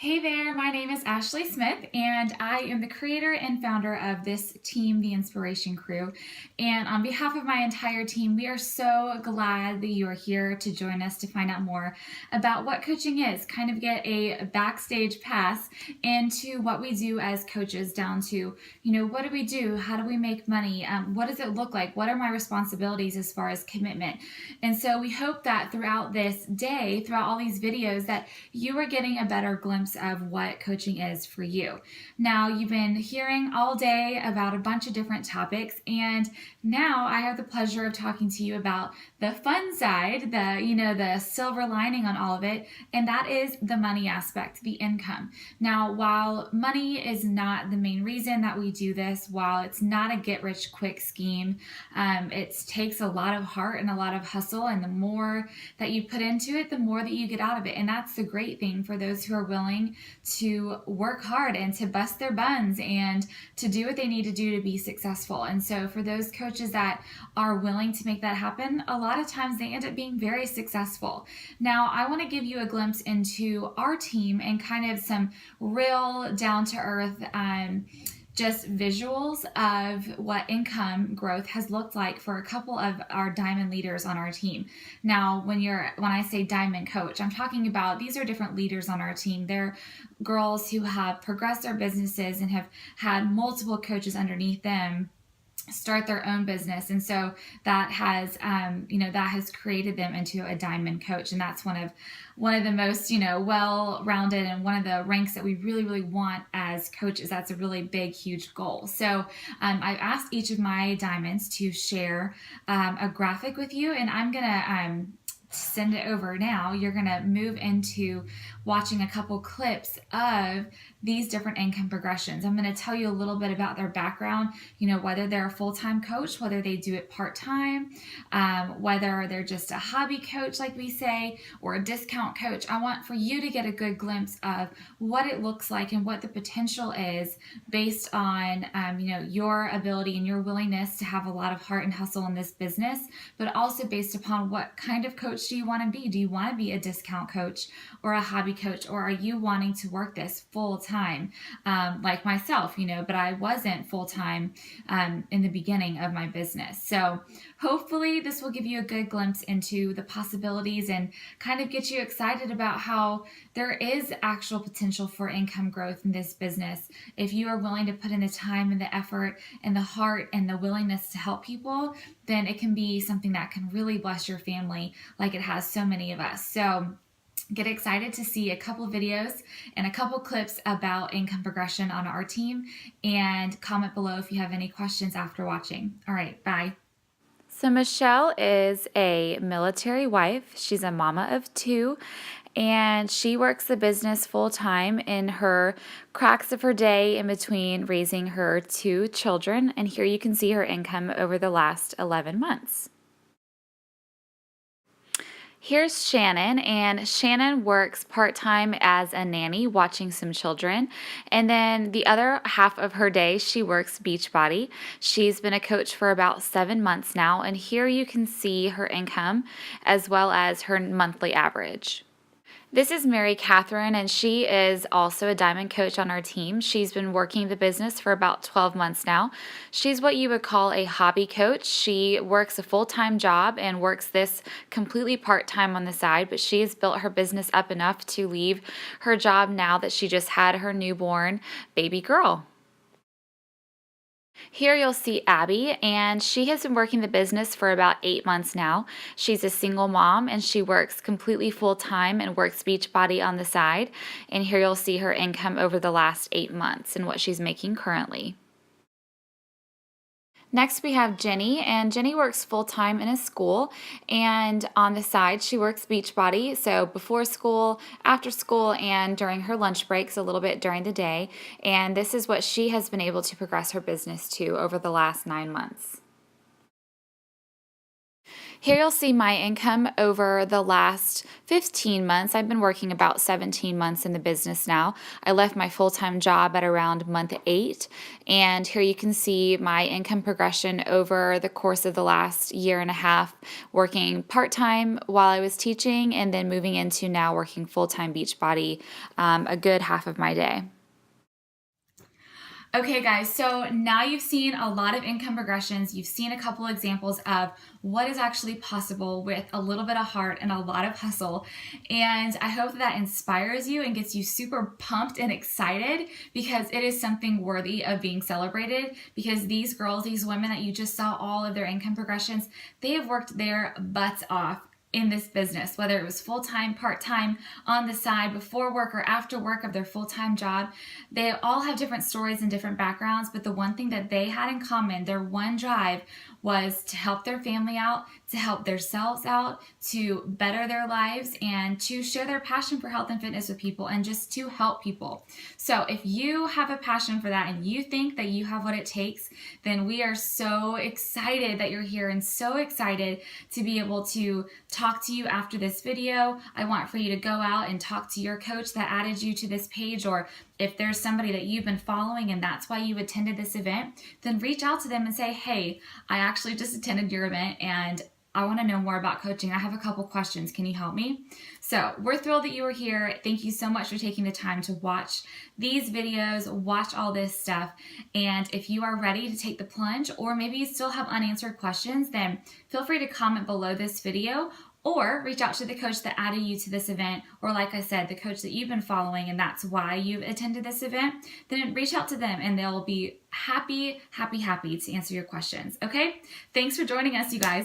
Hey there, my name is Ashley Smith, and I am the creator and founder of this team, the Inspiration Crew. And on behalf of my entire team, we are so glad that you are here to join us to find out more about what coaching is, kind of get a backstage pass into what we do as coaches, down to, what do we do? How do we make money? What does it look like? What are my responsibilities as far as commitment? And so we hope that throughout this day, throughout all these videos, that you are getting a better glimpse of what coaching is for you. Now, you've been hearing all day about a bunch of different topics, and now I have the pleasure of talking to you about the fun side, the silver lining on all of it, and that is the money aspect, the income. Now, while money is not the main reason that we do this, while it's not a get-rich-quick scheme, it takes a lot of heart and a lot of hustle, and the more that you put into it, the more that you get out of it. And that's the great thing for those who are willing to work hard and to bust their buns and to do what they need to do to be successful. And so for those coaches that are willing to make that happen, a lot of times they end up being very successful. Now, I want to give you a glimpse into our team and kind of some real down to earth just visuals of what income growth has looked like for a couple of our diamond leaders on our team. Now, when I say diamond coach, I'm talking about these are different leaders on our team. They're girls who have progressed their businesses and have had multiple coaches underneath them start their own business, and so that has that has created them into a diamond coach. And that's one of the most well-rounded, and one of the ranks that we really want as coaches. That's a really big, huge goal. So I've asked each of my diamonds to share a graphic with you, and I'm gonna send it over now. You're going to move into watching a couple clips of these different income progressions. I'm going to tell you a little bit about their background, whether they're a full-time coach, whether they do it part-time, whether they're just a hobby coach, like we say, or a discount coach. I want for you to get a good glimpse of what it looks like and what the potential is based on, your ability and your willingness to have a lot of heart and hustle in this business, but also based upon what kind of coach do you want to be? Do you want to be a discount coach or a hobby coach, or are you wanting to work this full time, like myself, but I wasn't full time in the beginning of my business. So hopefully this will give you a good glimpse into the possibilities and kind of get you excited about how there is actual potential for income growth in this business. If you are willing to put in the time and the effort and the heart and the willingness to help people, then it can be something that can really bless your family like it has so many of us. So get excited to see a couple videos and a couple clips about income progression on our team, and comment below if you have any questions after watching. All right, bye. So Michelle is a military wife. She's a mama of two, and she works the business full time in her cracks of her day in between raising her two children. And here you can see her income over the last 11 months. Here's Shannon, and Shannon works part-time as a nanny watching some children, and then the other half of her day she works Beachbody. She's been a coach for about 7 months now, and here you can see her income as well as her monthly average. This is Mary Katherine, and she is also a diamond coach on our team. She's been working the business for about 12 months now. She's what you would call a hobby coach. She works a full-time job and works this completely part-time on the side, but she has built her business up enough to leave her job now that she just had her newborn baby girl. Here you'll see Abby, and she has been working the business for about 8 months now. She's a single mom, and she works completely full-time and works Beachbody on the side. And here you'll see her income over the last 8 months and what she's making currently. Next we have Jenny, and Jenny works full-time in a school, and on the side she works Beachbody, so before school, after school, and during her lunch breaks a little bit during the day. And this is what she has been able to progress her business to over the last 9 months. Here you'll see my income over the last 15 months. I've been working about 17 months in the business now. I left my full-time job at around month 8, and here you can see my income progression over the course of the last year and a half, working part-time while I was teaching, and then moving into now working full-time Beachbody a good half of my day. Okay guys, so now you've seen a lot of income progressions. You've seen a couple examples of what is actually possible with a little bit of heart and a lot of hustle. And I hope that inspires you and gets you super pumped and excited, because it is something worthy of being celebrated, because these girls, these women that you just saw all of their income progressions, they have worked their butts off in this business, whether it was full-time, part-time, on the side, before work or after work of their full-time job. They all have different stories and different backgrounds, but the one thing that they had in common, their one drive, was to help their family out, to help themselves out, to better their lives, and to share their passion for health and fitness with people, and just to help people. So if you have a passion for that and you think that you have what it takes, then we are so excited that you're here and so excited to be able to talk to you after this video. I want for you to go out and talk to your coach that added you to this page, or if there's somebody that you've been following and that's why you attended this event, then reach out to them and say, hey, I actually just attended your event and I want to know more about coaching. I have a couple questions. Can you help me? So we're thrilled that you were here. Thank you so much for taking the time to watch these videos, watch all this stuff. And if you are ready to take the plunge, or maybe you still have unanswered questions, then feel free to comment below this video, or reach out to the coach that added you to this event, or like I said, the coach that you've been following and that's why you've attended this event. Then reach out to them and they'll be happy to answer your questions. Okay? Thanks for joining us, you guys.